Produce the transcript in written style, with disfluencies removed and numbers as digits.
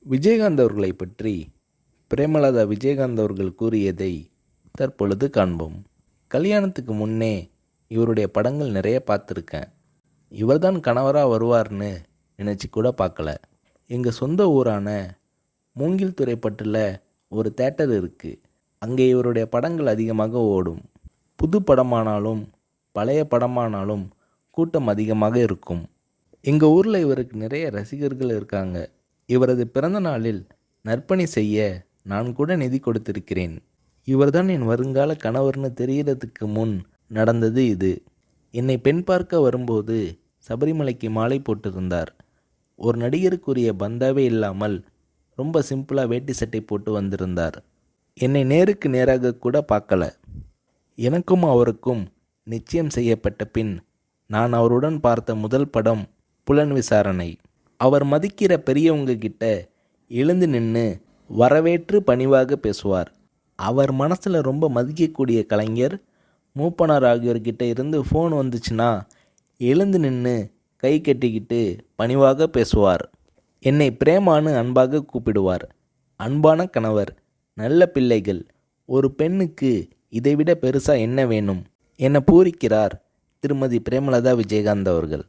விஜயகாந்த் அவர்களை பற்றி பிரேமலதா விஜயகாந்த் அவர்கள் கூறியதை தற்பொழுது காண்போம். கல்யாணத்துக்கு முன்னே இவருடைய படங்கள் நிறைய பார்த்துருக்கேன். இவர்தான் கணவராக வருவார்னு நினச்சி கூட பார்க்கல. எங்கள் சொந்த ஊரான மூங்கில் துறைப்பட்டில் ஒரு தேட்டர் இருக்குது. அங்கே இவருடைய படங்கள் அதிகமாக ஓடும். புது படமானாலும் பழைய படமானாலும் கூட்டம் அதிகமாக இருக்கும். எங்கள் ஊரில் இவருக்கு நிறைய ரசிகர்கள் இருக்காங்க. இவரது பிறந்த நாளில் நற்பணி செய்ய நான் கூட நிதி கொடுத்திருக்கிறேன். இவர்தான் என் வருங்கால கணவர்னு தெரிகிறதுக்கு முன் நடந்தது இது. என்னை பெண் பார்க்க வரும்போது சபரிமலைக்கு மாலை போட்டிருந்தார். ஒரு நடிகருக்குரிய பந்தாவே இல்லாமல் ரொம்ப சிம்பிளாக வேட்டி சட்டை போட்டு வந்திருந்தார். என்னை நேருக்கு நேராக கூட பார்க்கல. எனக்கும் அவருக்கும் நிச்சயம் செய்யப்பட்ட பின் நான் அவருடன் பார்த்த முதல் படம் புலன் விசாரணை. அவர் மதிக்கிற பெரியவங்க கிட்ட எழுந்து நின்று வரவேற்று பணிவாக பேசுவார். அவர் மனசில் ரொம்ப மதிக்கக்கூடிய கலைஞர் மூப்பனார் ஆகியோர்கிட்ட இருந்து ஃபோன் வந்துச்சுன்னா எழுந்து நின்று கை கட்டிக்கிட்டு பணிவாக பேசுவார். என்னை பிரேமான்னு அன்பாக கூப்பிடுவார். அன்பான கணவர், நல்ல பிள்ளைகள், ஒரு பெண்ணுக்கு இதைவிட பெருசாக என்ன வேணும் என பூரிக்கிறார் திருமதி பிரேமலதா விஜயகாந்த் அவர்கள்.